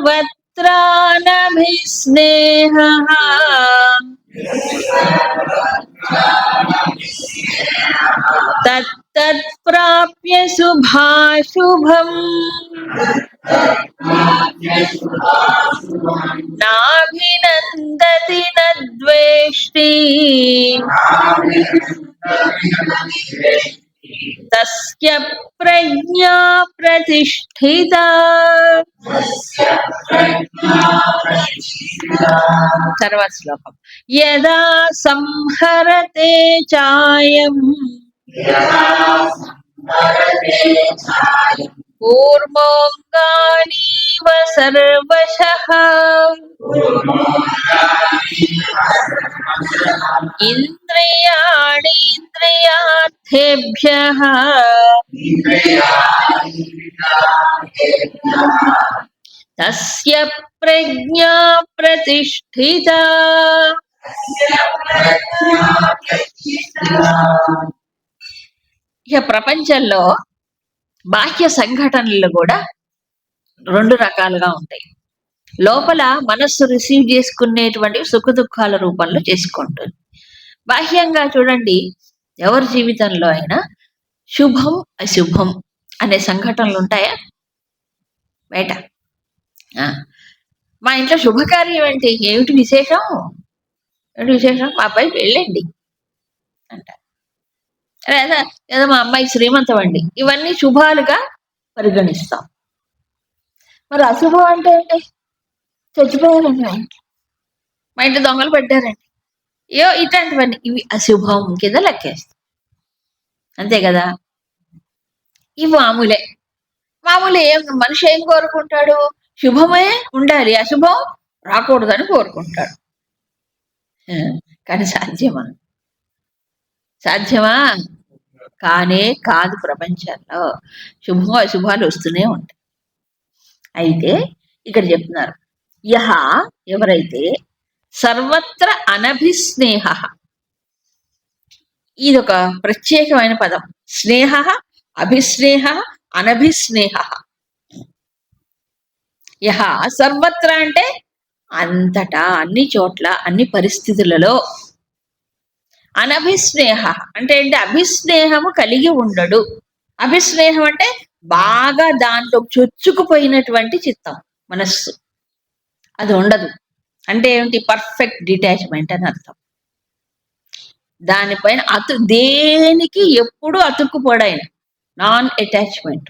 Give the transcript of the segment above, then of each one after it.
సర్వత్రానభిస్నేహః తత్తత్ప్రాప్య శుభాశుభం నాభినందతి నద్వేష్టి తస్య ప్రజ్ఞా ప్రతిష్ఠితా. తర్వాత శ్లోకం. యదా సంహరతే చాయం కూర్మోంగానీవ సర్వశః ఇంద్రియాణీంద్రియార్థేభ్యః తస్య ప్రజ్ఞా ప్రతిష్ఠితా. ఇక ప్రపంచంలో బాహ్య సంఘటనలు కూడా రెండు రకాలుగా ఉంటాయి. లోపల మనస్సు రిసీవ్ చేసుకునేటువంటి సుఖ దుఃఖాల రూపంలో చేసుకుంటుంది. బాహ్యంగా చూడండి, ఎవరి జీవితంలో అయినా శుభం అశుభం అనే సంఘటనలు ఉంటాయా? బయట మా ఇంట్లో శుభకార్యం అంటే ఏమిటి విశేషం, ఏమిటి విశేషం, మా అబ్బాయి వెళ్ళండి అంటారు. లేదా ఏదో మా అమ్మాయి శ్రీమంతం అండి, ఇవన్నీ శుభాలుగా పరిగణిస్తాం. మరి అశుభం అంటే ఏంటి? చచ్చిపోయారండి మా ఇంట్లో దొంగలు పడ్డారండి, ఇట్లాంటివన్నీ ఇవి అశుభం కింద లెక్కేస్తాం, అంతే కదా. ఇవి మామూలే. మనిషి ఏం కోరుకుంటాడు? శుభమే ఉండాలి, అశుభం రాకూడదని కోరుకుంటాడు. కానీ సాధ్యమా? కానే కాదు. ప్రపంచంలో శుభం అశుభాలు వస్తూనే ఉంటాయి. అయితే ఇక్కడ చెప్తున్నారు, యహ ఎవరైతే సర్వత్ర అనభిస్నేహ, ఇదొక ప్రత్యేకమైన పదం. స్నేహ, అభిస్నేహ, అనభిస్నేహ. యహ సర్వత్ర అంటే అంతటా, అన్ని చోట్ల, అన్ని పరిస్థితులలో. అనభిస్నేహ అంటే ఏంటి? అభిస్నేహము కలిగి ఉండడు. అభిస్నేహం అంటే బాగా దాంట్లో చొచ్చుకుపోయినటువంటి చిత్తం, మనస్సు, అది ఉండదు. అంటే ఏమిటి? పర్ఫెక్ట్ డిటాచ్మెంట్ అని అర్థం. దానిపైన దేనికి ఎప్పుడు అతుక్కుపోడాయన, నాన్ అటాచ్మెంట్.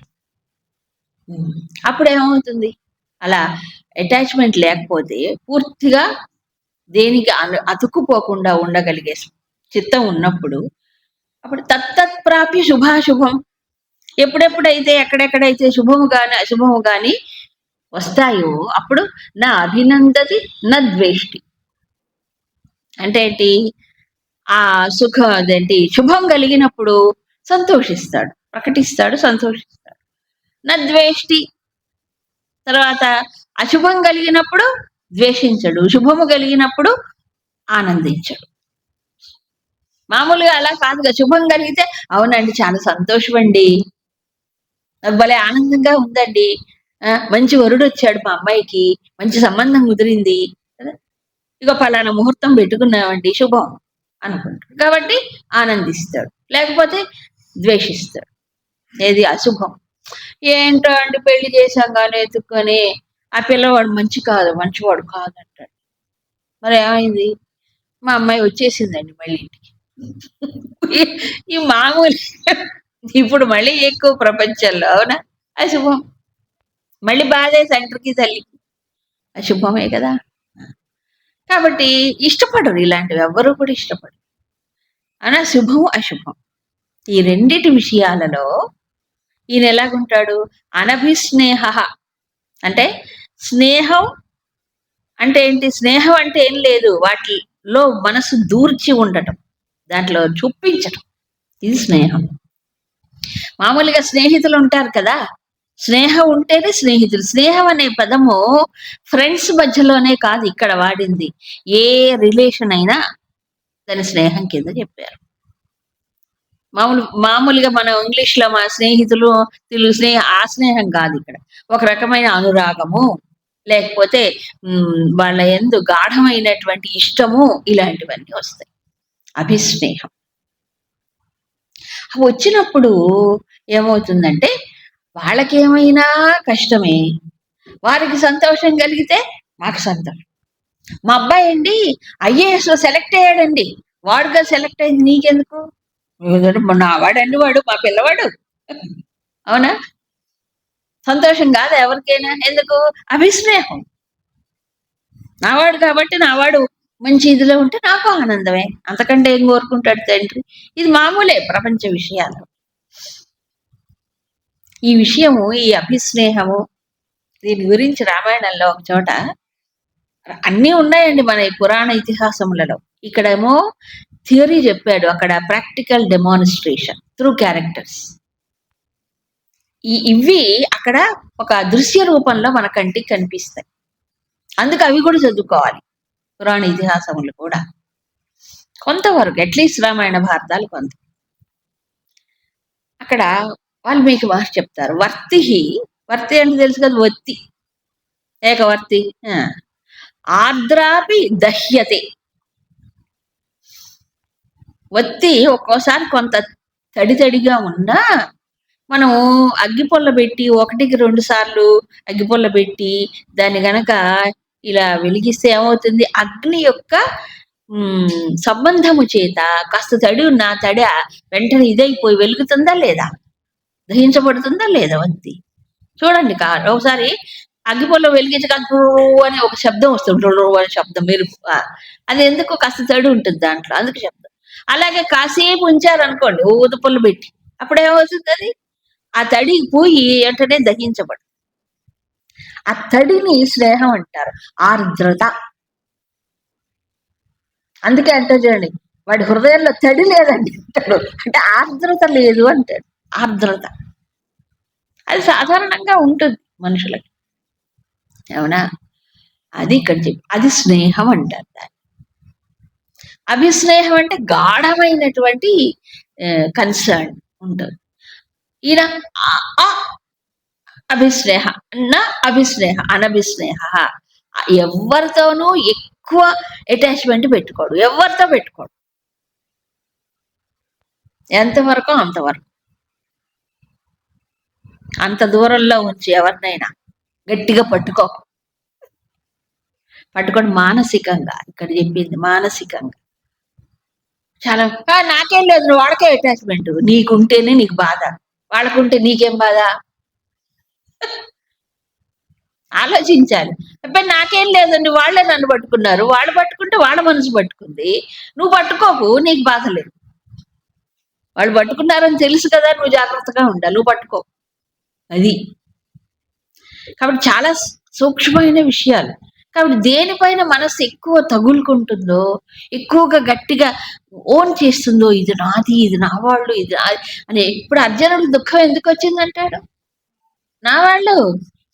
అప్పుడు ఏమవుతుంది? అలా అటాచ్మెంట్ లేకపోతే పూర్తిగా దేనికి అతుక్కుపోకుండా ఉండగలిగే చిత్తం ఉన్నప్పుడు అప్పుడు తత్తత్ప్రాప్య శుభాశుభం. ఎప్పుడెప్పుడైతే ఎక్కడెక్కడైతే శుభము గాని అశుభము గాని వస్తాయో అప్పుడు నా అభినందతి నా ద్వేష్టి. అంటే ఏంటి? ఆ అదేంటి శుభం కలిగినప్పుడు సంతోషిస్తాడు, ప్రకటిస్తాడు, సంతోషిస్తాడు. నా ద్వేష్టి. తర్వాత అశుభం కలిగినప్పుడు ద్వేషించడు, శుభము కలిగినప్పుడు ఆనందించడు. మామూలుగా అలా కాదుగా. శుభం కలిగితే అవునండి చాలా సంతోషం అండి, భలే ఆనందంగా ఉందండి, మంచి వరుడు వచ్చాడు మా అమ్మాయికి, మంచి సంబంధం కుదిరింది, ఇక పలానా ముహూర్తం పెట్టుకున్నామండి, శుభం అనుకుంటాడు. కాబట్టి ఆనందిస్తాడు, లేకపోతే ద్వేషిస్తాడు. ఏది? అశుభం. ఏంటో అండి పెళ్లి చేశాం కానీ ఎత్తుక్కొని ఆ పిల్లవాడు మంచివాడు కాదంటాడు. మరి ఏమైంది? మా అమ్మాయి వచ్చేసిందండి మళ్ళీ ఇంటికి. ఈ మామూలు ఇప్పుడు మళ్ళీ ఎక్కువ ప్రపంచంలో. అవునా? అశుభం. మళ్ళీ బాధే తండ్రికి తల్లికి, అశుభమే కదా. కాబట్టి ఇష్టపడరు, ఇలాంటివి ఎవ్వరూ కూడా ఇష్టపడరు. అనా శుభం అశుభం ఈ రెండిటి విషయాలలో ఈయన ఎలాగుంటాడు? అనభిస్నేహ అంటే స్నేహం అంటే ఏంటి? స్నేహం అంటే ఏం లేదు, వాటిలో మనసు దూర్చి ఉండటం, దాంట్లో చూపించటం, ఇది స్నేహం. మామూలుగా స్నేహితులు ఉంటారు కదా, స్నేహం ఉంటేనే స్నేహితులు. స్నేహం అనే పదము ఫ్రెండ్స్ మధ్యలోనే కాదు ఇక్కడ వాడింది, ఏ రిలేషన్ అయినా దాని స్నేహం కింద చెప్పారు. మామూలుగా మనం ఇంగ్లీష్ లో మా స్నేహితులు, తెలుగు ఆ స్నేహం కాదు ఇక్కడ. ఒక రకమైన అనురాగము, లేకపోతే వాళ్ళ యందు గాఢమైనటువంటి ఇష్టము ఇలాంటివన్నీ వస్తాయి. అభిస్నేహం. వచ్చినప్పుడు ఏమవుతుందంటే వాళ్ళకేమైనా కష్టమే. వారికి సంతోషం కలిగితే మాకు సంతోషం. మా అబ్బాయండి ఐఏఎస్‌లో సెలెక్ట్ అయ్యాడండి. వాడుగా సెలెక్ట్ అయింది నీకెందుకు? నా వాడండి వాడు మా పిల్లవాడు. అవునా? సంతోషం గాదా ఎవరికైనా? ఎందుకు? అభిస్నేహం. నావాడు కాబట్టి నావాడు మంచి ఇదిలో ఉంటే నాకు ఆనందమే. అంతకంటే ఏం కోరుకుంటాడు తండ్రి? ఇది మామూలే ప్రపంచ విషయాలు. ఈ విషయము, ఈ అభిస్నేహము దీని గురించి రామాయణంలో ఒక చోట అన్నీ ఉన్నాయండి మన ఈ పురాణ ఇతిహాసములలో. ఇక్కడేమో థియరీ చెప్పాడు. అక్కడ ప్రాక్టికల్ డెమాన్‌స్ట్రేషన్ త్రూ క్యారెక్టర్స్. ఇవి అక్కడ ఒక దృశ్య రూపంలో మన కంటికి కనిపిస్తాయి. అందుకు అవి కూడా చదువుకోవాలి. పురాణ ఇతిహాసములు కూడా. కొంతవరకు అట్‌లీస్ట్ రామాయణ భారతాలు కొంత. అక్కడ వాల్మీకి మహర్షి చెప్తారు. వర్తి అంటే తెలుసు కదా వత్తి. ఏకవర్తి. ఆ! ఆర్ద్రాపి దహ్యతే. వత్తి ఒక్కోసారి కొంత తడిగా ఉన్నా మనం అగ్గిపుల్ల పెట్టి 1కి 2 సార్లు అగ్గిపుల్ల పెట్టి దాన్ని గనక ఇలా వెలిగిస్తే ఏమవుతుంది? అగ్ని యొక్క సంబంధము చేత కాస్త తడి ఉన్న తడి వెంటనే ఇదైపోయి వెలుగుతుందా లేదా? దహించబడుతుందా లేదా వత్తి? చూడండి ఒకసారి అగ్గిపుల్ల వెలిగించగానే అని ఒక శబ్దం వస్తుంది. అని శబ్దం మెరుపు. అది ఎందుకు? కాస్త తడి ఉంటుంది దాంట్లో. అందుకు శబ్దం. అలాగే కాసేపు ఉంచారనుకోండి ఊదుపుల్ల పెట్టి. అప్పుడేమవుతుందది? ఆ తడి పోయి వెంటనే దహించబడు. ఆ తడిని స్నేహం అంటారు. ఆర్ద్రత. అందుకే అంటారు చూడండి, వాడి హృదయంలో తడి లేదండి అంటాడు. అంటే ఆర్ద్రత లేదు అంటాడు. ఆర్ద్రత. అది సాధారణంగా ఉంటుంది మనుషులకి. అవునా? అది ఇక్కడ అది స్నేహం అంటారు దాన్ని. అభిస్నేహం అంటే గాఢమైనటువంటి కన్సర్న్ ఉంటుంది. ఈయన అభిస్నేహ అభిస్నేహ అనభిస్నేహ. ఎవరితోనూ ఎక్కువ అటాచ్మెంట్ పెట్టుకోడు. ఎవరితో పెట్టుకోడు. ఎంతవరకు అంతవరకు. అంత దూరంలో ఉంచి ఎవరినైనా గట్టిగా పట్టుకోండి మానసికంగా. ఇక్కడ చెప్పింది మానసికంగా. చాలా నాకేం లేదు, నువ్వు వాళ్ళకే అటాచ్మెంట్. నీకుంటేనే నీకు బాధ, వాళ్ళకుంటే నీకేం బాధ? ఆలోచించాలి. అబ్బాయి నాకేం లేదండి, వాళ్ళే నన్ను పట్టుకున్నారు. వాళ్ళు పట్టుకుంటే వాళ్ళ మనసు పట్టుకుంది. నువ్వు పట్టుకోకు, నీకు బాధ లేదు. వాళ్ళు పట్టుకున్నారని తెలుసు కదా, నువ్వు జాగ్రత్తగా ఉండాలి. నువ్వు పట్టుకో. అది కాబట్టి చాలా సూక్ష్మమైన విషయాలు. కాబట్టి దేనిపైన మనసు ఎక్కువ తగులుకుంటుందో, ఎక్కువగా గట్టిగా ఓన్ చేస్తుందో, ఇది నాది, ఇది నా వాళ్ళు, ఇది అని. ఇప్పుడు అర్జునుడు దుఃఖం ఎందుకు వచ్చిందంటాడు? నా వాళ్ళు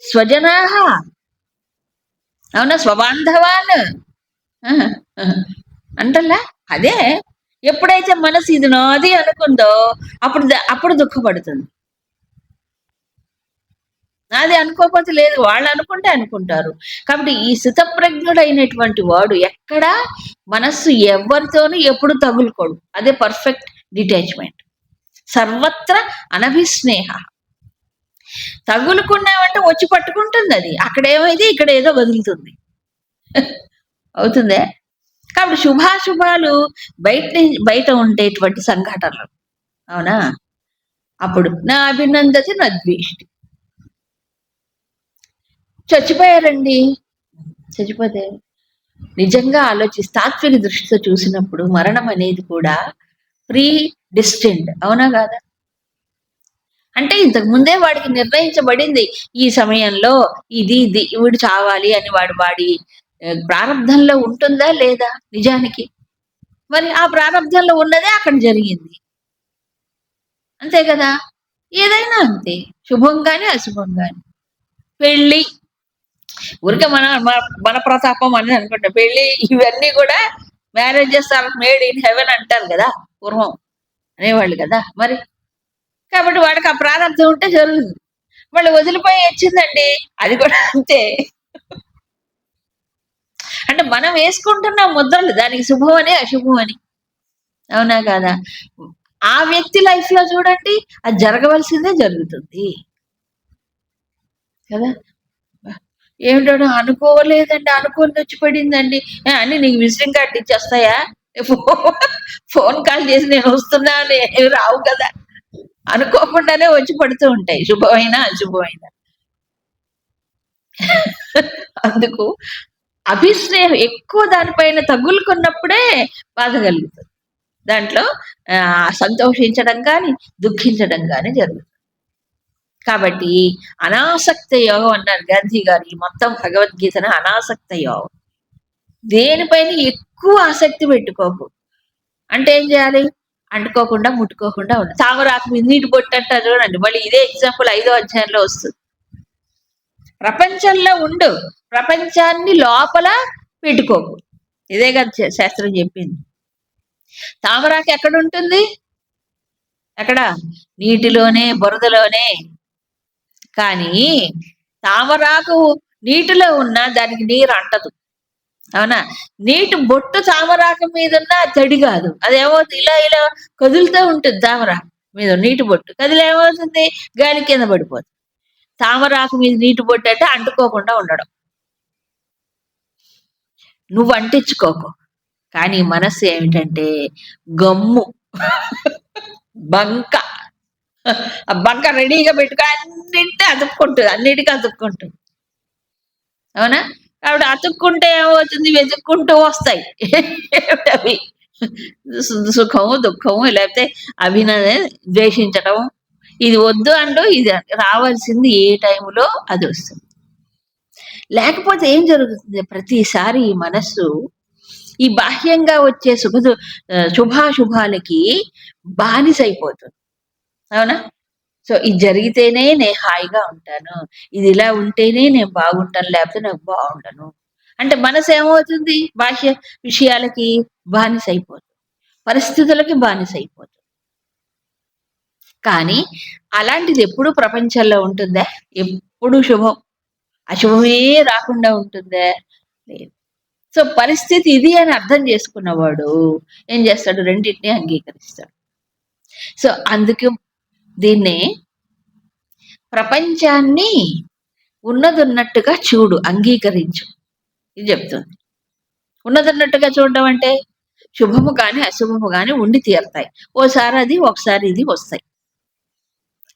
స్వజనాహ, అవునా, స్వబాంధవాన్ అంటల్లా. అదే ఎప్పుడైతే మనసు ఇది నాది అనుకుందో అప్పుడు దుఃఖపడుతుంది. నాది అనుకోకపోతే లేదు, వాళ్ళు అనుకుంటే అనుకుంటారు. కాబట్టి ఈ స్థితప్రజ్ఞుడైనటువంటి వాడు ఎక్కడ మనస్సు ఎవరితోనూ ఎప్పుడు తగులుకోడు. అదే పర్ఫెక్ట్ డిటాచ్మెంట్. సర్వత్ర అనభిస్నేహ. తగులుకున్నామంటే వచ్చి పట్టుకుంటుంది అది. అక్కడేమైంది, ఇక్కడ ఏదో వదులుతుంది. అవుతుందే. కాబట్టి శుభాశుభాలు బయట ఉండేటువంటి సంఘటనలు. అవునా? అప్పుడు నా అభినందతి నా ద్వేష్టి. చచ్చిపోయారండి. చచ్చిపోతే నిజంగా ఆలోచిస్తే తాత్విక దృష్టితో చూసినప్పుడు మరణం అనేది కూడా ప్రీ డిస్టెండ్. అవునా కాదా? అంటే ఇంతకు ముందే వాడికి నిర్ణయించబడింది. ఈ సమయంలో ఇది వీడు చావాలి అని వాడి ప్రారంధంలో ఉంటుందా లేదా నిజానికి? మరి ఆ ప్రారంధంలో ఉన్నదే అక్కడ జరిగింది. అంతే కదా? ఏదైనా అంతే. శుభం గాని అశుభం గాని. పెళ్లి ఊరికే మన ప్రతాపం అని అనుకుంటా. పెళ్లి ఇవన్నీ కూడా marriages are made in heaven అంటారు కదా, పూర్వం అనేవాళ్ళు కదా. మరి కాబట్టి వాడికి ఆ ప్రారంభం ఉంటే జరుగుతుంది. మళ్ళీ వదిలిపోయి వచ్చిందండి, అది కూడా అంతే. అంటే మనం వేసుకుంటున్న ముద్రలు దానికి శుభం అని, అశుభం అని. అవునా కాదా? ఆ వ్యక్తి లైఫ్‌లో చూడండి అది జరగవలసిందే జరుగుతుంది. కదా! ఏమిటోను అనుకోలేదండి. అనుకోనిదొచ్చి పడిందండి. అన్నీ నీకు విజిటింగ్ కార్డ్ ఇచ్చేస్తాయా? ఫో ఫోన్ కాల్ చేసి నేనొస్తున్నా అని ఏవి రావు కదా! అనుకోకుండానే వచ్చి పడుతూ ఉంటాయి. శుభమైనా, అశుభమైనా. అందుకు అభిస్నేహం ఎక్కువ దాని పైన తగులుకున్నప్పుడే బాధ కలుగుతుంది. దాంట్లో సంతోషించడం గాని, దుఃఖించడం గాని జరుగుతుంది. కాబట్టి అనాసక్త యోగం అన్నారు గాంధీ గారు. ఈ మొత్తం భగవద్గీతను అనాసక్త యోగం. దేనిపైన ఎక్కువ ఆసక్తి పెట్టుకోకు. అంటే ఏం చేయాలి? అంటుకోకుండా, ముట్టుకోకుండా ఉండాలి. తామరాకు మీద నీటి బొట్టు అంటారు చూడండి. మళ్ళీ ఇదే ఎగ్జాంపుల్ 5వ అధ్యాయంలో వస్తుంది. ప్రపంచంలో ఉండు. ప్రపంచాన్ని లోపల పెట్టుకోకు. ఇదే కదా శాస్త్రం చెప్పింది. తామరాకు ఎక్కడుంటుంది? ఎక్కడ? నీటిలోనే, బురదలోనే. కానీ తామరాకు నీటిలో ఉన్నా దానికి నీరు అంటదు. అవునా? నీటి బొట్టు తామరాకు మీదున్న తడి కాదు. అదేమవుతుంది ఇలా ఇలా కదులుతూ ఉంటుంది తామరాకు మీద నీటి బొట్టు. కదిలి ఏమవుతుంది? గాలి కింద పడిపోతుంది. తామరాకు మీద నీటి బొట్టు అంటే అంటుకోకుండా ఉండడం. నువ్వు అంటించుకోకు. కానీ మనస్సు ఏమిటంటే గమ్ము. బంక. ఆ బంక రెడీగా పెట్టుకొని అన్నింటినీ అతుక్కుంటుంది. అన్నిటికీ అతుక్కుంటుంది. అవునా? కాబట్టి అతుక్కుంటే ఏమవుతుంది? వెతుక్కుంటూ వస్తాయి. ఏమిటవి? సుఖము, దుఃఖము లేకపోతే ద్వేషించటం. ఇది వద్దు అంటూ ఇది రావాల్సింది ఏ టైంలో అది వస్తుంది. లేకపోతే ఏం జరుగుతుంది? ప్రతిసారి ఈ మనస్సు ఈ బాహ్యంగా వచ్చే శుభాశుభాలకి బానిసైపోతుంది. అవునా? సో ఇది జరిగితేనే నేను హాయిగా ఉంటాను. ఇది ఇలా ఉంటేనే నేను బాగుంటాను. లేకపోతే నాకు బాగుండను. అంటే మనసు ఏమవుతుంది? బాహ్య విషయాలకి బానిసైపోతుంది. పరిస్థితులకి బానిసైపోతుంది. కానీ అలాంటిది ఎప్పుడు ప్రపంచంలో ఉంటుందా? ఎప్పుడు శుభం. అశుభమే రాకుండా ఉంటుందా? లేదు. సో పరిస్థితి ఇది అని అర్థం చేసుకున్నవాడు ఏం చేస్తాడు? రెండింటిని అంగీకరిస్తాడు. సో అందుకు దీన్నే ప్రపంచాన్ని ఉన్నదున్నట్టుగా చూడు, అంగీకరించు. ఇది చెప్తుంది. ఉన్నదున్నట్టుగా చూడడం అంటే శుభము కానీ అశుభము కానీ ఉండి తీరతాయి. ఓసారి అది ఒకసారి ఇది వస్తాయి.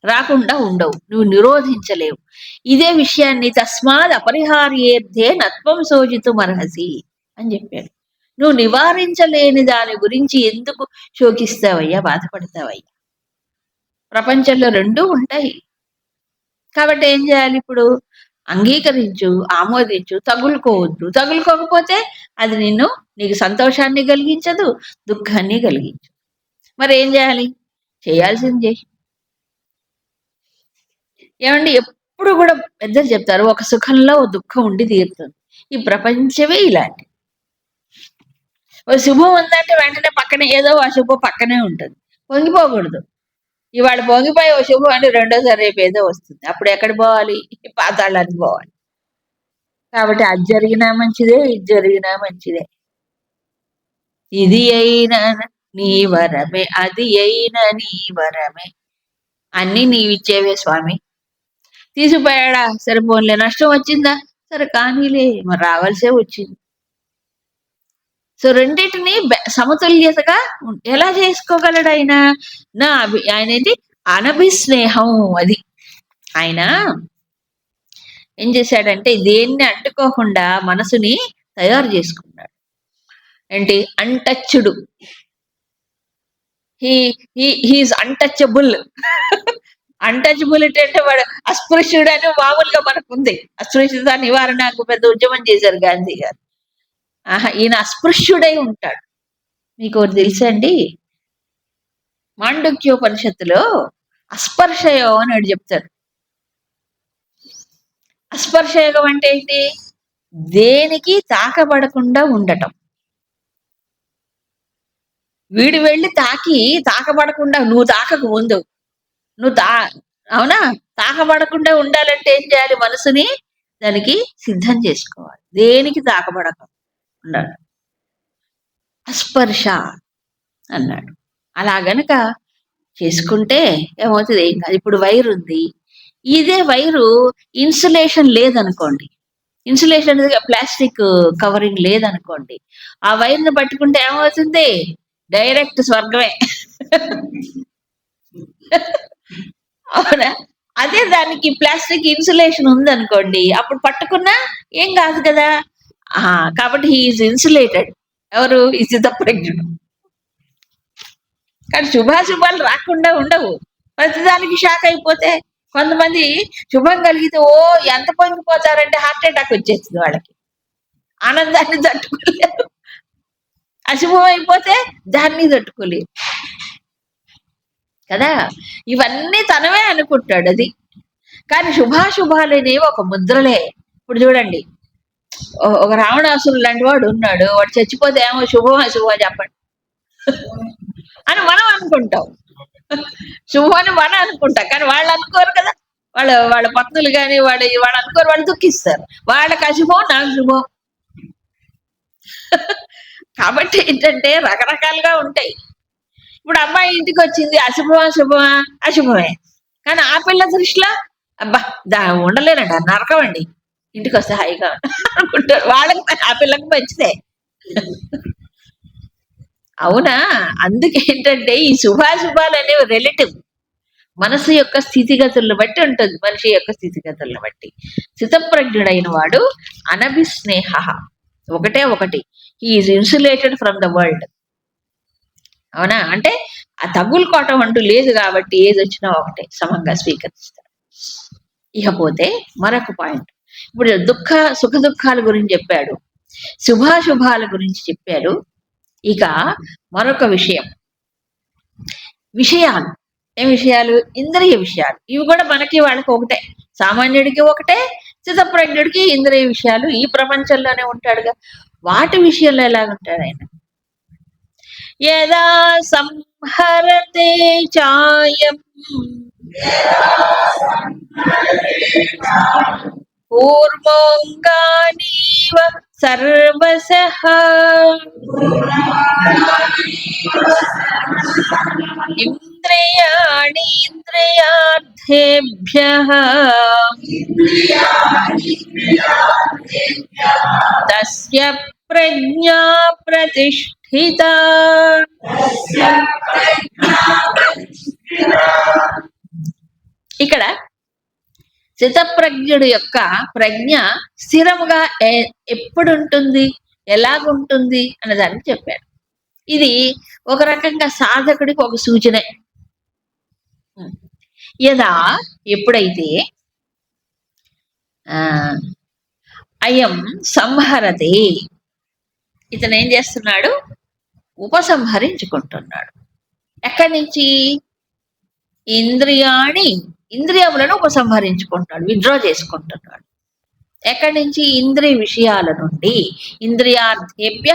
రాకుండా ఉండవు. నువ్వు నిరోధించలేవు. ఇదే విషయాన్ని తస్మాత్ అపరిహార్యేర్థే నత్వం శోచితుమర్హసి అని చెప్పాడు. నువ్వు నివారించలేని దాని గురించి ఎందుకు శోకిస్తావయ్యా, బాధపడతావయ్యా? ప్రపంచంలో రెండూ ఉంటాయి. కాబట్టి ఏం చేయాలి ఇప్పుడు? అంగీకరించు, ఆమోదించు, తగులుకోవద్దు. తగులుకోకపోతే అది నీకు సంతోషాన్ని కలిగించదు, దుఃఖాన్ని కలిగించదు. మరి ఏం చేయాలి? చేయాల్సింది చేయి. ఏమండి ఎప్పుడు కూడా పెద్దలు చెప్తారు ఒక సుఖంలో ఓ దుఃఖం ఉండి తీరుతుంది. ఈ ప్రపంచమే ఇలాంటి. ఓ శుభం ఉందంటే వెంటనే పక్కనే ఏదో అశుభం పక్కనే ఉంటుంది. పొంగిపోకూడదు. ఇవాళ పొంగిపోయి ఓ శుభం అంటే రెండోసారి రేపు ఏదో వస్తుంది. అప్పుడు ఎక్కడ పోవాలి? పాతాళానికి పోవాలి. కాబట్టి అది జరిగినా మంచిదే, ఇది జరిగినా మంచిదే. ఇది అయినా నీ వరమే, అది అయినా నీ వరమే. అన్నీ నీవిచ్చేవే స్వామి. తీసుకుపోయాడా? సరే పోన్లే. నష్టం వచ్చిందా? సరే కానీలే, మరి రావాల్సే వచ్చింది. సో రెండింటిని సమతుల్యతగా ఎలా చేసుకోగలడు ఆయన? ఆయన ఏంటి? అనభిస్నేహం. అది ఆయన ఏం చేశాడంటే దేన్ని అంటుకోకుండా మనసుని తయారు చేసుకున్నాడు. ఏంటి? అన్‌టచ్‌డ్. He's untouchable. అన్‌టచబిలిటీ అంటే వాడు అస్పృశ్యుడని మామూలుగా మనకుంది. అస్పృశ్యత నివారణకు పెద్ద ఉద్యమం చేశారు గాంధీ గారు. ఈయన అస్పృశ్యుడై ఉంటాడు. మీకోటి తెలుసా అండి? మాండుక్యోపనిషత్తులో అస్పర్శయోగం అని ఒకటి చెప్తారు. అస్పర్శయోగం అంటే ఏంటి? దేనికి తాకబడకుండా ఉండటం. వీడు వెళ్ళి తాకబడకుండా నువ్వు తాకకు ముందు. నువ్వు అవునా? తాకబడకుండా ఉండాలంటే ఏం చేయాలి? మనసుని దానికి సిద్ధం చేసుకోవాలి. దేనికి తాకబడకుండా ఉండాలి. అస్పర్శ అన్నాడు. అలా గనక చేసుకుంటే ఏమవుతుంది? ఏం కాదు. ఇప్పుడు వైర్ ఉంది. ఇదే వైరు ఇన్సులేషన్ లేదనుకోండి, ఇన్సులేషన్ ప్లాస్టిక్ కవరింగ్ లేదనుకోండి, ఆ వైర్‌ని పట్టుకుంటే ఏమవుతుంది? డైరెక్ట్ స్వర్గమే. అవునా? అదే దానికి ప్లాస్టిక్ ఇన్సులేషన్ ఉందనుకోండి, అప్పుడు పట్టుకున్నా ఏం కాదు కదా! ఆ! కాబట్టి హి ఈజ్ ఇన్సులేటెడ్. ఎవరు? ఈ స్థితప్రజ్ఞుడు. కానీ శుభాశుభాలు రాకుండా ఉండవు. ప్రతిదానికి షాక్ అయిపోతే కొంతమంది శుభం కలిగితే ఎంత పొంగిపోతారంటే హార్ట్ అటాక్ వచ్చేస్తుంది వాళ్ళకి. ఆనందాన్ని తట్టుకోలేరు. అశుభం అయిపోతే దాన్ని తట్టుకోలేరు. కదా! ఇవన్నీ తనవే అనుకుంటాడు అది. కానీ శుభాశుభాలనేవి ఒక ముద్రలే. ఇప్పుడు చూడండి, ఒక రావణాసురుడు లాంటి వాడు ఉన్నాడు. వాడు చచ్చిపోతే ఏమో శుభమా అశుభమా చెప్పండి అని మనం అనుకుంటాం. శుభం అని మనం అనుకుంటాం, కానీ వాళ్ళు అనుకోరు కదా. వాళ్ళ పత్నులు కానీ వాళ్ళు అనుకోరు, వాళ్ళు దుఃఖిస్తారు. వాళ్ళకి అశుభం, నాకు శుభం. కాబట్టి ఏంటంటే రకరకాలుగా ఉంటాయి. ఇప్పుడు అమ్మాయి ఇంటికి వచ్చింది, అశుభమా శుభమా? అశుభమే. కానీ ఆ పిల్ల దృష్టిలో అబ్బా ఉండలేనండి, నరకం అండి, ఇంటికి వస్తే హాయిగా అనుకుంటారు. వాళ్ళకి ఆ పిల్లకి మంచిదే. అవునా? అందుకేంటంటే ఈ శుభాశుభాలు అనేవి రిలేటివ్. మనసు యొక్క స్థితిగతులను బట్టి ఉంటుంది, మనిషి యొక్క స్థితిగతులను బట్టి. స్థితప్రజ్ఞుడైన వాడు అనభిస్నేహ, ఒకటి, he is insulated from the world. అవునా? అంటే ఆ తగులుకోవటం అంటూ లేదు కాబట్టి ఏది వచ్చినా ఒకటే సమంగా స్వీకరిస్తాడు. ఇకపోతే మరొక పాయింట్, ఇప్పుడు సుఖ దుఃఖాల గురించి చెప్పాడు, శుభాశుభాల గురించి చెప్పాడు. ఇక మరొక విషయం, విషయాలు. ఏ విషయాలు? ఇంద్రియ విషయాలు. ఇవి కూడా మనకి వాళ్ళకి ఒకటే, సామాన్యుడికి ఒకటే, స్థితప్రజ్ఞుడికి ఇంద్రియ విషయాలు. ఈ ప్రపంచంలోనే ఉంటాడుగా. వాటి విషయంలో ఎలాగుంటాడు ఆయన? యదా సంహరతే చాయం కూర్మోంగానీవ సర్వశః ఇంద్రియాణి ఇంద్రియార్థేభ్యః తస్య ప్రజ్ఞా ప్రతిష్ఠిత. ఇక్కడ స్థితప్రజ్ఞుడు యొక్క ప్రజ్ఞ స్థిరముగా ఎప్పుడు ఉంటుంది, ఎలాగుంటుంది అనే దాన్ని చెప్పాడు. ఇది ఒక రకంగా సాధకుడికి ఒక సూచనే. యదా, ఎప్పుడైతే అయం సంహరతే, ఇతను ఏం చేస్తున్నాడు? ఉపసంహరించుకుంటున్నాడు. ఎక్కడి నుంచి? ఇంద్రియములను ఉపసంహరించుకుంటున్నాడు, విత్డ్రా చేసుకుంటున్నాడు. ఎక్కడి నుంచి? ఇంద్రియ విషయాల నుండి. ఇంద్రియార్థేభ్య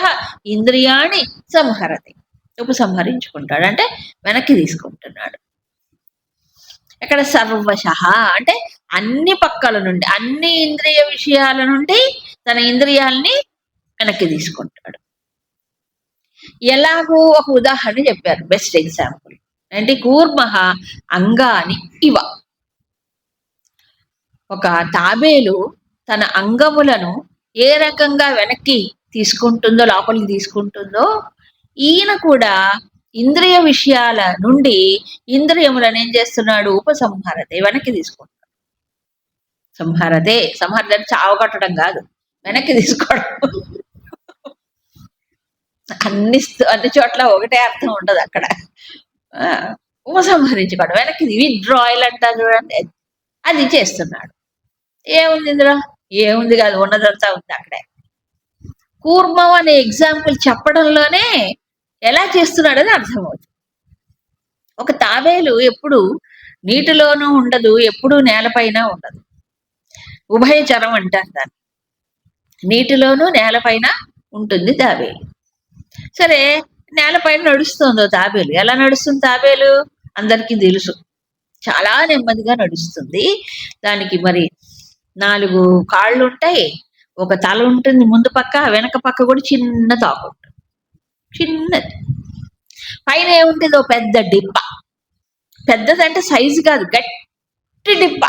ఇంద్రియాణి సంహరతి, ఉపసంహరించుకుంటాడు అంటే వెనక్కి తీసుకుంటున్నాడు. ఇక్కడ సర్వశః అంటే అన్ని పక్కల నుండి, అన్ని ఇంద్రియ విషయాల నుండి తన ఇంద్రియాలని వెనక్కి తీసుకుంటాడు. ఎలాగో ఒక ఉదాహరణ చెప్పారు, బెస్ట్ ఎగ్జాంపుల్ అంటే కూర్మః అంగాని ఇవ. ఒక తాబేలు తన అంగములను ఏ రకంగా వెనక్కి తీసుకుంటుందో, లోపలికి తీసుకుంటుందో, ఈయన కూడా ఇంద్రియ విషయాల నుండి ఇంద్రియములను ఏం చేస్తున్నాడు? ఉపసంహారతే, వెనక్కి తీసుకుంటాడు. సంహారతే చావగొట్టడం కాదు, వెనక్కి తీసుకోవడం. అన్ని చోట్ల ఒకటే అర్థం ఉండదు అక్కడ. ఉపసంహరించుకోవడం, వెనక్కి విత్డ్రాయల్ అంటారు చూడండి, అది చేస్తున్నాడు. ఏముంది ఇందులో? ఏముంది కాదు, ఉన్నదంతా ఉంది అక్కడే. కూర్మం అనే ఎగ్జాంపుల్ చెప్పడంలోనే ఎలా చేస్తున్నాడని అర్థమవుతుంది. ఒక తాబేలు ఎప్పుడు నీటిలోనూ ఉండదు, ఎప్పుడు నేలపైన ఉండదు. ఉభయచరం అంటారు దాన్ని. నీటిలోనూ నేలపైన ఉంటుంది తాబేలు. సరే, నేలపైన నడుస్తుందో తాబేలు. ఎలా నడుస్తుంది తాబేలు? అందరికీ తెలుసు, చాలా నెమ్మదిగా నడుస్తుంది. దానికి మరి 4 కాళ్ళు ఉంటాయి, ఒక తల ఉంటుంది ముందు పక్క, వెనక పక్క కూడా చిన్న తోక ఉంటుంది, చిన్నది. పైన ఏముంటుంది, ఓ పెద్ద డిప్ప. పెద్దదంటే సైజు కాదు, గట్టి డిప్ప.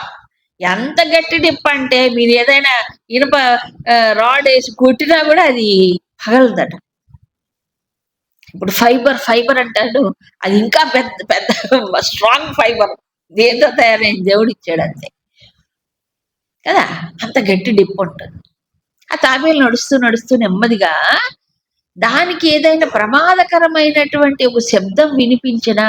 ఎంత గట్టి డిప్ప అంటే మీరు ఏదైనా ఇనుప రాడ్ వేసి కొట్టినా కూడా అది పగలదట. ఇప్పుడు ఫైబర్ అంటాడు, అది ఇంకా పెద్ద పెద్ద స్ట్రాంగ్ ఫైబర్, దేంతో తయారైన దేవుడు ఇచ్చాడు అంతే కదా. అంత గట్టి డిప్ ఉంటుంది. ఆ తాబేలు నడుస్తూ నడుస్తూ నెమ్మదిగా దానికి ఏదైనా ప్రమాదకరమైనటువంటి ఒక శబ్దం వినిపించినా,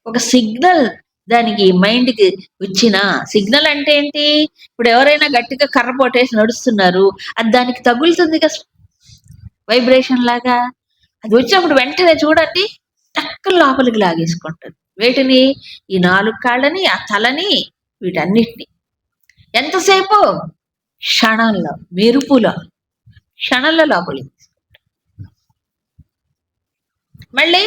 ఒక సిగ్నల్ దానికి మైండ్కి వచ్చిన సిగ్నల్ అంటే ఏంటి, ఇప్పుడు ఎవరైనా గట్టిగా కర్ర పొట్టేసి నడుస్తున్నారు, అది దానికి తగులుతుంది కదా వైబ్రేషన్ లాగా. అది వచ్చినప్పుడు వెంటనే చూడండి టక్కున లోపలికి లాగేసుకుంటుంది. వేటిని, ఈ 4 కాళ్ళని, ఆ తలని, వీటన్నిటిని. ఎంతసేపు, క్షణంలో, మెరుపులో, క్షణంలో లోపలికి. మళ్ళీ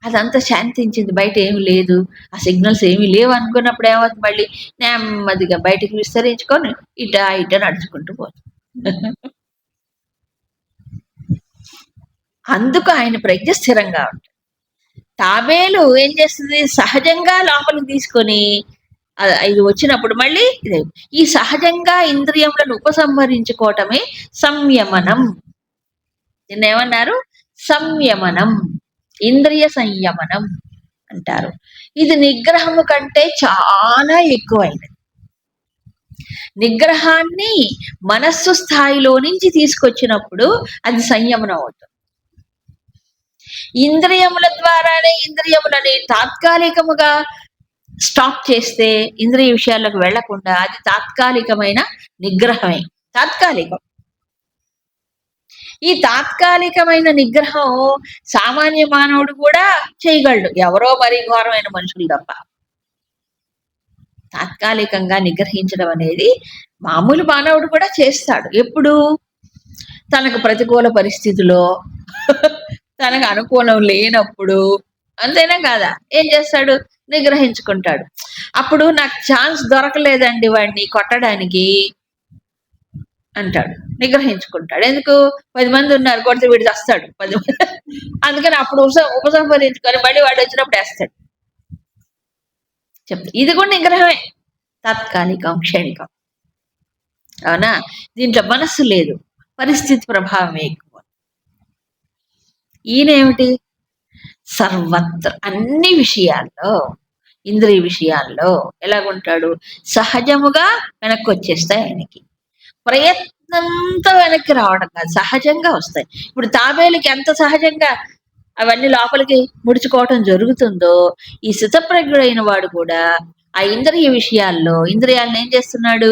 అదంతా శాంతించింది, బయట ఏమి లేదు, ఆ సిగ్నల్స్ ఏమి లేవు అనుకున్నప్పుడు ఏమవుతుంది, మళ్ళీ నెమ్మదిగా బయటికి విస్తరించుకొని ఇట నడుచుకుంటూ పోతుంది. అందుకు ఆయన ప్రజ్ఞ స్థిరంగా ఉంటుంది. తాబేలు ఏం చేస్తుంది, సహజంగా లోపలికి తీసుకొని ఇది వచ్చినప్పుడు మళ్ళీ ఈ సహజంగా ఇంద్రియములను ఉపసంహరించుకోవటమే సంయమనం. నిన్నేమన్నారు, సంయమనం, ఇంద్రియ సంయమనం అంటారు. ఇది నిగ్రహము కంటే చాలా ఎక్కువైనది. నిగ్రహాన్ని మనస్సు స్థాయిలో నుంచి తీసుకొచ్చినప్పుడు అది సంయమనం అవుతుంది. ఇంద్రియముల ద్వారానే ఇంద్రియములని తాత్కాలికముగా స్టాప్ చేస్తే, ఇంద్రియ విషయాలకు వెళ్లకుండా, అది తాత్కాలికమైన నిగ్రహమే. తాత్కాలికం. ఈ తాత్కాలికమైన నిగ్రహం సామాన్య మానవుడు కూడా చేయగలడు, ఎవరో మరీ ఘోరమైన మనుషులు తప్ప. తాత్కాలికంగా నిగ్రహించడం అనేది మామూలు మానవుడు కూడా చేస్తాడు. ఎప్పుడు, తనకు ప్రతికూల పరిస్థితిలో, తనకు అనుకూలం లేనప్పుడు, అంతేనా కాదా, ఏం చేస్తాడు, నిగ్రహించుకుంటాడు. అప్పుడు నాకు ఛాన్స్ దొరకలేదండి వాడిని కొట్టడానికి అంటాడు, నిగ్రహించుకుంటాడు. ఎందుకు, 10 మంది ఉన్నారు, కొడితే వీడు వస్తాడు 10 మంది, అందుకని అప్పుడు ఉపసంహరించుకొని మళ్ళీ వాడు వచ్చినప్పుడు వేస్తాడు. చెప్తా, ఇది కూడా నిగ్రహమే, తాత్కాలికం, క్షణికం. అవునా. దీంట్లో మనస్సు లేదు, పరిస్థితి ప్రభావమే ఎక్కువ. ఈయనేమిటి, సర్వత్ర అన్ని విషయాల్లో, ఇంద్రియ విషయాల్లో ఎలాగుంటాడు, సహజముగా వెనక్కి వచ్చేస్తాయి ఆయనకి. ప్రయత్నంతో వెనక్కి రావడం కాదు, సహజంగా వస్తాయి. ఇప్పుడు తాబేలుకి ఎంత సహజంగా అవన్నీ లోపలికి ముడుచుకోవటం జరుగుతుందో, ఈ స్థితప్రజ్ఞుడైన వాడు కూడా ఆ ఇంద్రియ విషయాల్లో ఇంద్రియాలను ఏం చేస్తున్నాడు,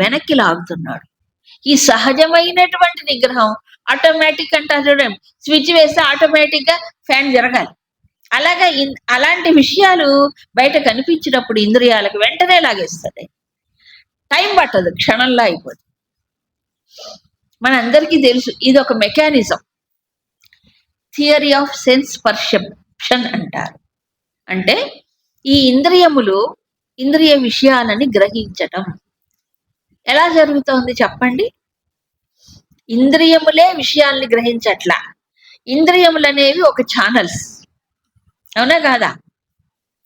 వెనక్కి లాగుతున్నాడు. ఈ సహజమైనటువంటి నిగ్రహం ఆటోమేటిక్ అంటారు చూడండి, స్విచ్ వేస్తే ఆటోమేటిక్ గా ఫ్యాన్ జరగాలి. అలాగా అలాంటి విషయాలు బయట కనిపించినప్పుడు ఇంద్రియాలకు వెంటనే లాగేస్తుంది. టైం పట్టదు, క్షణంలో అయిపోతుంది. మనందరికీ తెలుసు, ఇది ఒక mechanism. Theory of sense perception అంటారు. అంటే ఈ ఇంద్రియములు ఇంద్రియ విషయాలని గ్రహించటం ఎలా జరుగుతోంది చెప్పండి. ఇంద్రియములే విషయాల్ని గ్రహించట్లా, ఇంద్రియములు అనేవి ఒక ఛానల్స్, అవునా కాదా.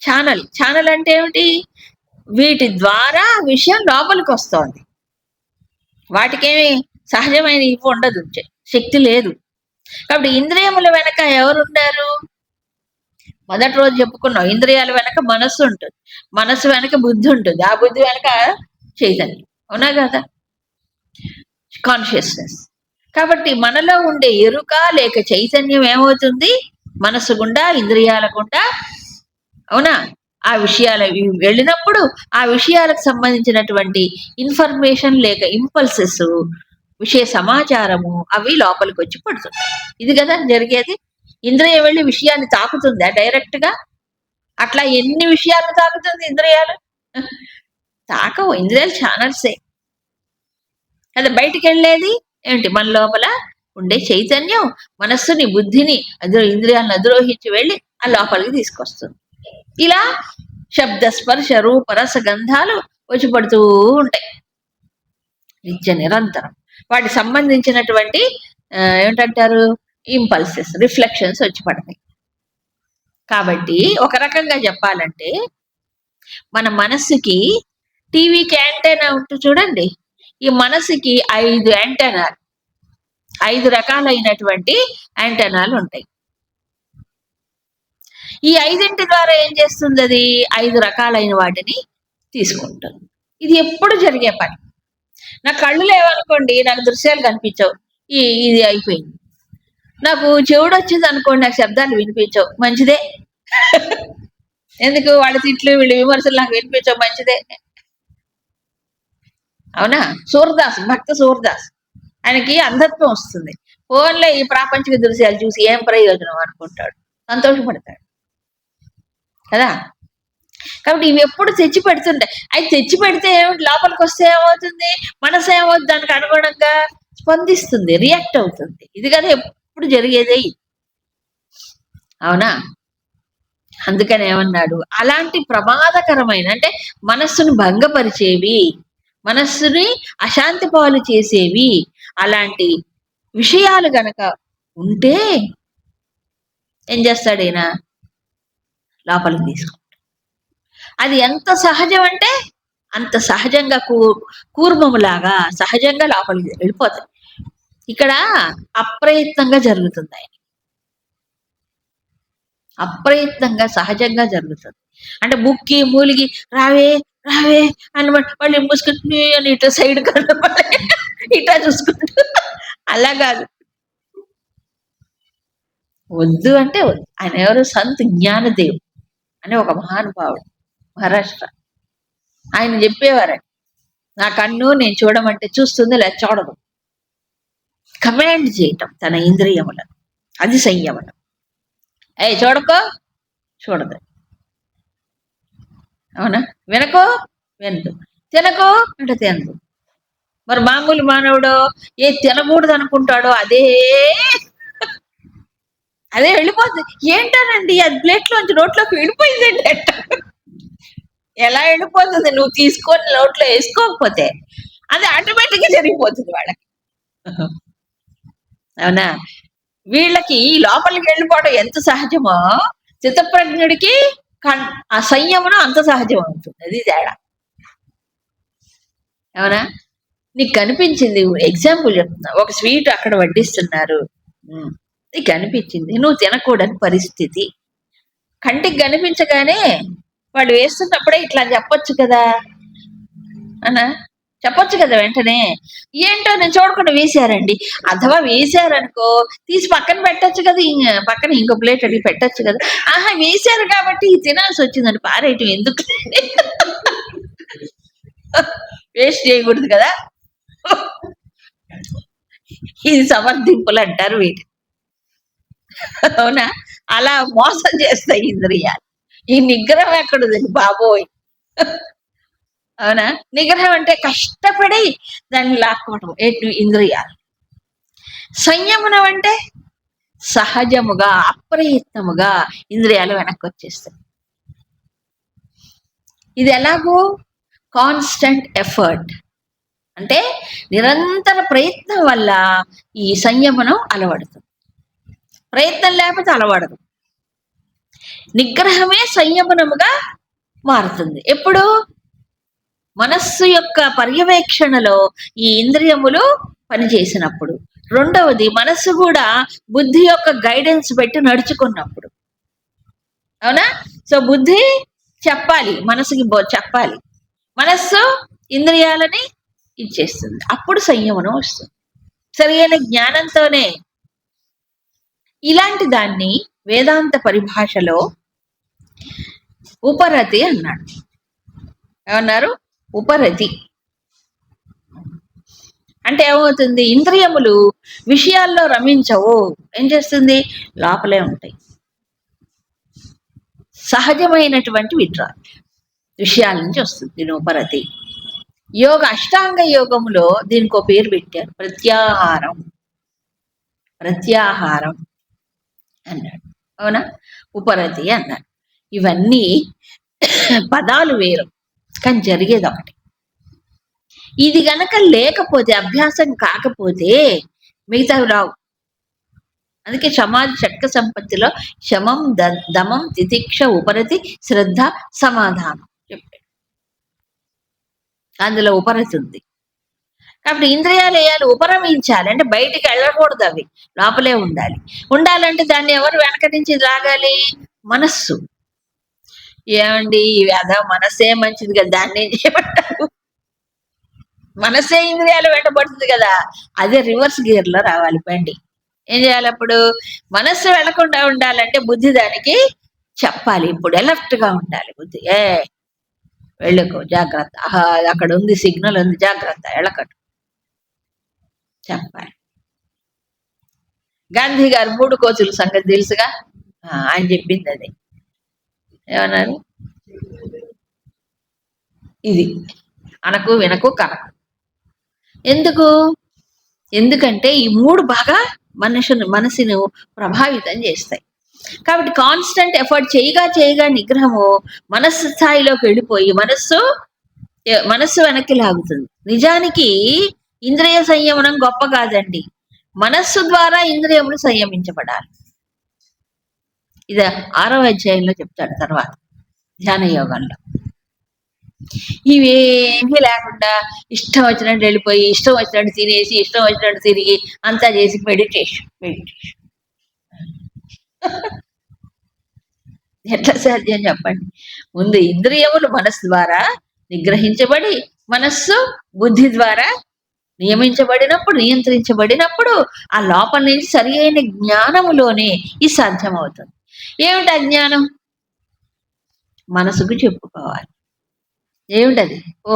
ఛానల్ అంటే ఏమిటి, వీటి ద్వారా విషయం లోపలికి వస్తోంది. వాటికేమి సహజమైన ఇవి ఉండదు, శక్తి లేదు. కాబట్టి ఇంద్రియముల వెనక ఎవరున్నారు, మొదటి రోజు చెప్పుకున్నాం, ఇంద్రియాల వెనక మనస్సు ఉంటుంది, మనస్సు వెనక బుద్ధి ఉంటుంది, ఆ బుద్ధి వెనక చైతన్యం, అవునా కదా, కాన్షియస్నెస్. కాబట్టి మనలో ఉండే ఎరుక లేక చైతన్యం ఏమవుతుంది, మనస్సు గుండా, ఇంద్రియాల గుండా, అవునా, ఆ విషయాలు వెళ్ళినప్పుడు ఆ విషయాలకు సంబంధించినటువంటి ఇన్ఫర్మేషన్ లేక ఇంపల్సెస్, విషయ సమాచారము అవి లోపలికి వచ్చి పడుతుంది. ఇది కదా జరిగేది. ఇంద్రియం వెళ్ళి విషయాన్ని తాకుతుందా డైరెక్ట్ గా, అట్లా ఎన్ని విషయాలను తాకుతుంది ఇంద్రియాలు, తాకవు. ఇంద్రియాలు ఛానల్సే కదా. బయటికి వెళ్ళేది ఏంటి, మన లోపల ఉండే చైతన్యం మనస్సుని, బుద్ధిని, ఇంద్రియాలను అధిరోహించి వెళ్ళి ఆ లోపలికి తీసుకొస్తుంది. ఇలా శబ్ద స్పర్శ రూప రస గంధాలు వచ్చి పడుతూ ఉంటాయి. నిత్య నిరంతరం వాటికి సంబంధించినటువంటి ఏమిటంటారు, ఇంపల్సెస్, రిఫ్లెక్షన్స్ వచ్చి పడతాయి. కాబట్టి ఒక రకంగా చెప్పాలంటే మన మనస్సుకి టీవీకి యాంటెనా ఉంటుంది చూడండి, ఈ మనసుకి 5 యాంటెనాలు, 5 రకాలైనటువంటి యాంటెనాలు ఉంటాయి. ఈ 5 ద్వారా ఏం చేస్తుంది? అది 5 రకాలైన వాటిని తీసుకుంటుంది. ఇది ఎప్పుడు జరిగే పని. నా కళ్ళు లేవనుకోండి, నాకు దృశ్యాలు కనిపించవు, ఇది అయిపోయింది. నాకు చెవుడు వచ్చింది అనుకోండి, నాకు శబ్దాలు వినిపించవు, మంచిదే. ఎందుకు? వాళ్ళ తిట్లు వీళ్ళ విమర్శలు నాకు వినిపించవు, మంచిదే. అవునా? సూరదాస్, భక్త సూరదాస్, ఆయనకి అంధత్వం వస్తుంది. ఫోన్లో ఈ ప్రాపంచిక దృశ్యాలు చూసి ఏం ప్రయోజనం అనుకుంటాడు, సంతోషపడతాడు కదా. కాబట్టి ఇవి ఎప్పుడు తెచ్చి పెడుతుంటాయి. అవి తెచ్చి పెడితే ఏమిటి, లోపలికి వస్తే ఏమవుతుంది, మనసు ఏమవుతుంది, దానికి అనుగుణంగా స్పందిస్తుంది, రియాక్ట్ అవుతుంది. ఇది కదా ఎప్పుడు జరిగేదే. అవునా? అందుకని ఏమన్నాడు, అలాంటి ప్రమాదకరమైన, అంటే మనస్సును భంగపరిచేవి, మనస్సుని అశాంతి పాలు చేసేవి అలాంటి విషయాలు గనక ఉంటే ఏం చేస్తాడు ఈయన? లోపలికి తీసుకుంటాడు. అది ఎంత సహజం అంటే అంత సహజంగా కూర్మములాగా సహజంగా లోపలికి వెళ్ళిపోతాయి. ఇక్కడ అప్రయత్నంగా జరుగుతుంది, ఆయన అప్రయత్నంగా సహజంగా జరుగుతుంది. అంటే ముక్కి మూలిగి రావే రావే అని మళ్ళీ మూసుకుంటు అని ఇట్లా సైడ్ కనపడే ఇట్లా చూసుకుంటూ, అలా కాదు. వద్దు అంటే వద్దు. ఆయన ఎవరు? సంత్ జ్ఞానదేవ్ అనే ఒక మహానుభావుడు, మహారాష్ట్ర. ఆయన చెప్పేవారండి, నా కన్ను నేను చూడమంటే చూస్తుంది, లేదా చూడదు. కమాండ్ చేయటం తన ఇంద్రియములను, అది సంయమనం. చూడకో, చూడదు. అవునా? వినకో, వినదు. తినకో అంటే తినదు. మరి మామూలు మానవుడు ఏ తినకూడదు అనుకుంటాడో అదే వెళ్ళిపోతుంది. ఏంటానండి, అది ప్లేట్లోంచి నోట్లోకి వెళ్ళిపోయిందండి అంట. ఎలా వెళ్ళిపోతుంది? నువ్వు తీసుకొని నోట్లో వేసుకోకపోతే అది ఆటోమేటిక్గా జరిగిపోతుంది వాళ్ళకి. అవునా? వీళ్ళకి లోపలికి వెళ్ళిపోవడం ఎంత సహజమో, చిత్తప్రజ్ఞుడికి ఆ సంయమనం అంత సహజం అవుతుంది. అది తేడా. అవునా? నీకు కనిపించింది, ఎగ్జాంపుల్ చెప్తున్నా, ఒక స్వీట్ అక్కడ వడ్డిస్తున్నారు, నీకు కనిపించింది, నువ్వు తినకూడని పరిస్థితి. కంటికి కనిపించగానే వాళ్ళు వేస్తున్నప్పుడే ఇట్లా చెప్పొచ్చు కదా అన్నా, చెప్పొచ్చు కదా వెంటనే. ఏంటో నేను చూడకుండా వేసారండి, అథవా వేసారనుకో తీసి పక్కన పెట్టచ్చు కదా, పక్కన ఇంకో ప్లేట్ అడిగి పెట్టచ్చు కదా. ఆహా, వేశారు కాబట్టి తినాల్సి వచ్చిందని పారేయటం ఎందుకు? వేస్ట్ చేయకూడదు కదా. ఇది సమర్థింపులు అంటారు వీటి. అవునా? అలా మోసం చేస్తాయి ఇంద్రియాలు. ఈ నిగ్రహం ఎక్కడుంది బాబోయ్? అవునా? నిగ్రహం అంటే కష్టపడి దాన్ని లాక్కోవటం, ఇంద్రియాలు. సంయమనం అంటే సహజముగా అప్రయత్నముగా ఇంద్రియాలు వెనక్కి వచ్చేస్తాయి. ఇది ఎలాగో కాన్స్టెంట్ ఎఫర్ట్, అంటే నిరంతర ప్రయత్నం వల్ల ఈ సంయమనం అలవడుతుంది. ప్రయత్నం లేకపోతే అలవడదు. నిగ్రహమే సంయమనముగా మారుతుంది ఎప్పుడు? మనస్సు యొక్క పర్యవేక్షణలో ఈ ఇంద్రియములు పనిచేసినప్పుడు. రెండవది, మనస్సు కూడా బుద్ధి యొక్క గైడెన్స్ పెట్టి నడుచుకున్నప్పుడు. అవునా? సో బుద్ధి చెప్పాలి, మనసుకి చెప్పాలి, మనస్సు ఇంద్రియాలని ఇచ్చేస్తుంది. అప్పుడు సంయమనం వస్తుంది, సరైన జ్ఞానంతోనే. ఇలాంటి దాన్ని వేదాంత పరిభాషలో ఉపరతి అన్నాడు. ఏమన్నారు? ఉపరతి అంటే ఏమవుతుంది? ఇంద్రియములు విషయాల్లో రమించవు, ఏం చేస్తుంది? లోపలే ఉంటాయి. సహజమైనటువంటి విషయాల నుంచి వస్తుంది దీని ఉపరతి. యోగ అష్టాంగ యోగములో దీనికి ఒక పేరు పెట్టారు, ప్రత్యాహారం. ప్రత్యాహారం అన్నాడు. అవునా? ఉపరతి అన్నాడు. ఇవన్నీ పదాలు వేరు, కానీ జరిగేది ఒకటి. ఇది గనక లేకపోతే, అభ్యాసం కాకపోతే మిగతావి రావు. అందుకే సమాధి షట్క సంపత్తిలో శమం, దమం, తితిక్ష, ఉపరతి, శ్రద్ధ, సమాధానం చెప్పాడు. అందులో ఉపరతి ఉంది. కాబట్టి ఇంద్రియాలు వేయాలి, ఉపరమించాలి అంటే బయటికి వెళ్ళకూడదు, అవి లోపలే ఉండాలి. ఉండాలంటే దాన్ని ఎవరు వెనక నుంచి లాగాలి? మనస్సు. ఏమండి అదో మనస్సే మంచిది కదా, దాన్ని ఏం చేయమంటారు? మనస్సే ఇంద్రియాలు వెంటబడుతుంది కదా, అదే రివర్స్ గేర్ లో రావాలి బండి. ఏం చేయాలి అప్పుడు? మనస్సు వెళ్లకుండా ఉండాలంటే బుద్ధి దానికి చెప్పాలి. ఇప్పుడు అలర్ట్ గా ఉండాలి బుద్ధి. వెళ్ళకు, జాగ్రత్త, అక్కడ ఉంది సిగ్నల్ ఉంది, జాగ్రత్త, వెళ్ళకట్టు చెప్పాలి. గాంధీ గారు 3 కోతుల సంగతి తెలుసుగా, ఆయన చెప్పింది అది. ఏమన్నారు? ఇది అనకు, వినకు, కనకు. ఎందుకంటే ఈ 3 బాగా మనసును ప్రభావితం చేస్తాయి. కాబట్టి కాన్స్టెంట్ ఎఫర్ట్ చేయగా నిగ్రహము మనస్సు స్థాయిలోకి వెళ్ళిపోయి మనస్సు వెనక్కి లాగుతుంది. నిజానికి ఇంద్రియ సంయమనం గొప్ప కాదండి, మనస్సు ద్వారా ఇంద్రియములు సంయమించబడాలి. ఇది 6వ అధ్యాయంలో చెప్తాడు తర్వాత ధ్యాన యోగంలో. ఇవేమీ లేకుండా ఇష్టం వచ్చినట్టు వెళ్ళిపోయి, ఇష్టం వచ్చినట్టు తినేసి, ఇష్టం వచ్చినట్టు తిరిగి అంతా చేసి మెడిటేషన్ ఎట్లా సాధ్యం చెప్పండి? ముందు ఇంద్రియములు మనస్సు ద్వారా నిగ్రహించబడి, మనస్సు బుద్ధి ద్వారా నియంత్రించబడినప్పుడు ఆ లోపల నుంచి సరి అయిన జ్ఞానములోనే ఇది సాధ్యమవుతుంది. ఏమిటి అజ్ఞానం? మనసుకు చెప్పుకోవాలి. ఏమిటది? ఓ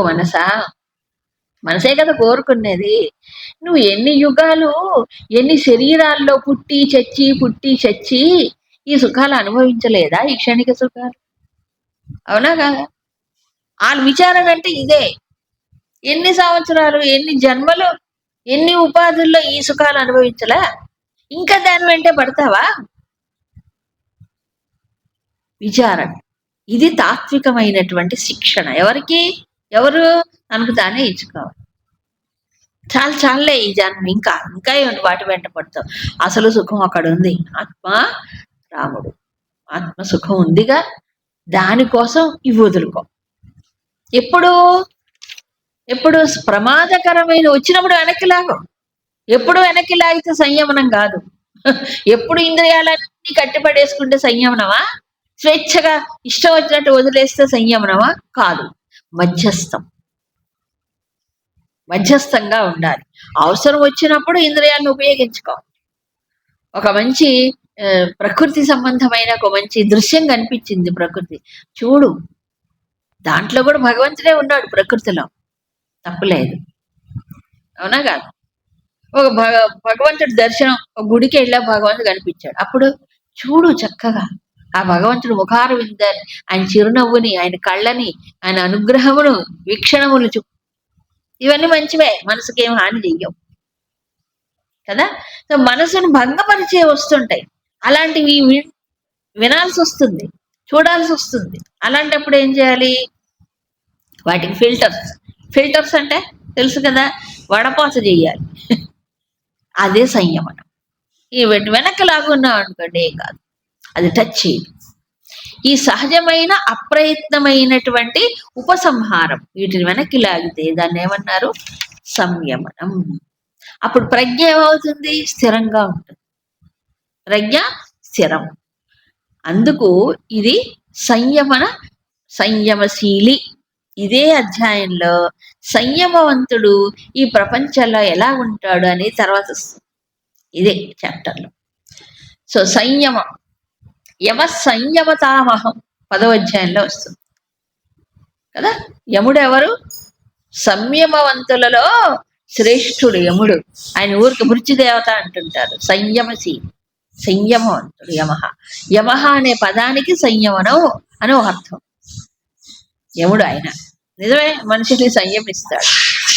మనసే కదా కోరుకునేది. నువ్వు ఎన్ని యుగాలు, ఎన్ని శరీరాల్లో పుట్టి చచ్చి ఈ సుఖాలు అనుభవించలేదా? ఈ క్షణిక సుఖాలు, అవునా కాదా? వాళ్ళ విచారణ అంటే ఇదే. ఎన్ని సంవత్సరాలు, ఎన్ని జన్మలు, ఎన్ని ఉపాధుల్లో ఈ సుఖాలు అనుభవించలా, ఇంకా దాని వెంటే పడతావా? విచారణ. ఇది తాత్వికమైనటువంటి శిక్షణ. ఎవరు తనకు తానే ఇచ్చుకోవాలి. చాలే ఈ జన్మ, ఇంకా ఏమిటి వాటి వెంట పడతావు? అసలు సుఖం అక్కడ ఉంది. ఆత్మ రాముడు, ఆత్మ సుఖం ఉందిగా, దానికోసం ఇవి వదులుకో. ఎప్పుడు ప్రమాదకరమైన వచ్చినప్పుడు వెనక్కి లాగం. ఎప్పుడు వెనక్కి లాగితే సంయమనం కాదు. ఎప్పుడు ఇంద్రియాలన్నీ కట్టిపడేసుకుంటే సంయమనమా? స్వేచ్ఛగా ఇష్టం వచ్చినట్టు వదిలేస్తే సంయమనమా? కాదు. మధ్యస్థంగా ఉండాలి. అవసరం వచ్చినప్పుడు ఇంద్రియాలను ఉపయోగించుకో. ఒక మంచి ప్రకృతి సంబంధమైన ఒక మంచి దృశ్యం కనిపించింది, ప్రకృతి చూడు, దాంట్లో కూడా భగవంతుడే ఉన్నాడు, ప్రకృతిలో తప్పులేదు, అవునా కాదు? ఒక భగవంతుడి దర్శనం, ఒక గుడికి వెళ్ళా, భగవంతుడు కనిపించాడు, అప్పుడు చూడు చక్కగా ఆ భగవంతుడు ముఖార విందాన్ని, ఆయన చిరునవ్వుని, ఆయన కళ్ళని, ఆయన అనుగ్రహమును, వీక్షణములు ఇవన్నీ మంచివే, మనసుకి ఏం హాని చెయ్యవు కదా. సో మనసును భంగపరిచే వస్తుంటాయి, అలాంటివి వినాల్సి వస్తుంది, చూడాల్సి వస్తుంది. అలాంటప్పుడు ఏం చేయాలి? వాటికి ఫిల్టర్స్ అంటే తెలుసు కదా, వడపోత చెయ్యాలి. అదే సంయమనం. ఈ వెనక్కి లాగున్నాం అనుకోండి ఏం కాదు, అది టచ్ చేయదు. ఈ సహజమైన అప్రయత్నమైనటువంటి ఉపసంహారం, వీటిని వెనక్కి లాగితే దాన్ని ఏమన్నారు? సంయమనం. అప్పుడు ప్రజ్ఞ ఏమవుతుంది? స్థిరంగా ఉంటుంది. ప్రజ్ఞ స్థిరం. అందుకు ఇది సంయమశీలి. ఇదే అధ్యాయంలో సంయమవంతుడు ఈ ప్రపంచంలో ఎలా ఉంటాడు అని తర్వాత ఇదే చాప్టర్లో. సో సంయమం, సంయమతామహం 10వ అధ్యాయంలో వస్తుంది కదా. యముడు ఎవరు? సంయమవంతులలో శ్రేష్ఠుడు యముడు. ఆయన ఊరికి మృత్యుదేవత అంటుంటారు. సంయమవంతుడు యమహ అనే పదానికి సంయమనం అని ఒక అర్థం. యముడు ఆయన నిజమే, మనిషిని సంయమిస్తాడు.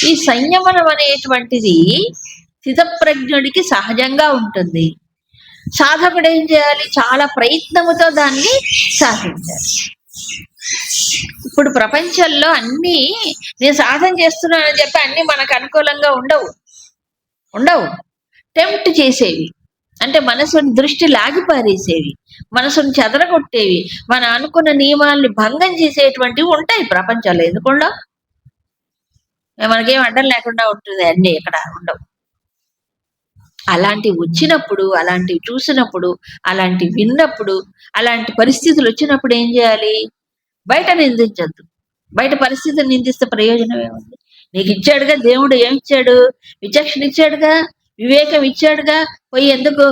ఈ సంయమనం అనేటువంటిది స్థితప్రజ్ఞుడికి సహజంగా ఉంటుంది. సాధకుడు ఏం చేయాలి? చాలా ప్రయత్నముతో దాన్ని సాధించాలి. ఇప్పుడు ప్రపంచంలో అన్నీ నేను సాధన చేస్తున్నానని చెప్పి అన్నీ మనకు అనుకూలంగా ఉండవు. ఉండవు. టెంప్ట్ చేసేవి. అంటే మనసుని దృష్టి లాగి పారేసేవి. మనసుని చెదరగొట్టేవి. మనం అనుకున్న నియమాల్ని భంగం చేసేటువంటివి ఉంటాయి ప్రపంచంలో. ఎందుకుండవు? మనకేం అడ్డం లేకుండా ఉంటుంది అన్నీ ఇక్కడ ఉండవు. అలాంటివి వచ్చినప్పుడు, అలాంటివి చూసినప్పుడు, అలాంటివి విన్నప్పుడు, అలాంటి పరిస్థితులు వచ్చినప్పుడు ఏం చేయాలి? బయట నిందించొద్దు. బయట పరిస్థితిని నిందిస్తే ప్రయోజనం ఏముంది? నీకు ఇచ్చాడుగా దేవుడు, ఏమిచ్చాడు? విచక్షణ ఇచ్చాడుగా, వివేకం ఇచ్చాడుగా. పోయి ఎందుకు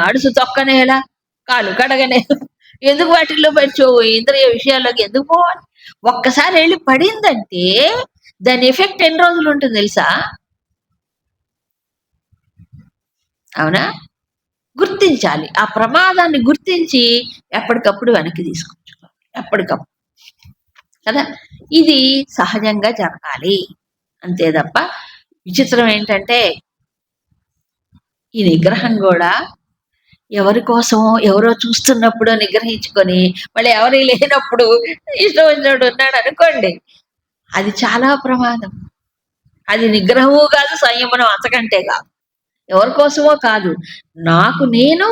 అడుసు తొక్కనేలా, కాలు కడగనే, ఎందుకు వాటిల్లో ఇంద్రియ విషయాల్లోకి ఎందుకు పోవాలి? ఒక్కసారి వెళ్ళి పడిందంటే దాని ఎఫెక్ట్ ఎన్ని రోజులు ఉంటుంది తెలుసా? అవునా? గుర్తించాలి. ఆ ప్రమాదాన్ని గుర్తించి ఎప్పటికప్పుడు వెనక్కి తీసుకొచ్చుకోవాలి. ఎప్పటికప్పుడు కదా. ఇది సహజంగా జరగాలి. అంతే తప్ప విచిత్రం ఏంటంటే ఈ నిగ్రహం కూడా ఎవరి కోసమో ఎవరో చూస్తున్నప్పుడు నిగ్రహించుకొని మళ్ళీ ఎవరి లేనప్పుడు ఇష్టం వచ్చినప్పుడు ఉన్నాడు అనుకోండి, అది చాలా ప్రమాదం. అది నిగ్రహము కాదు, సంయమనం అంతకంటే కాదు. ఎవరి కోసమో కాదు, నాకు నేను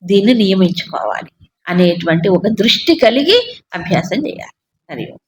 దీన్ని నియమించుకోవాలి అనేటువంటి ఒక దృష్టి కలిగి అభ్యాసం చేయాలి. హరి ఓం.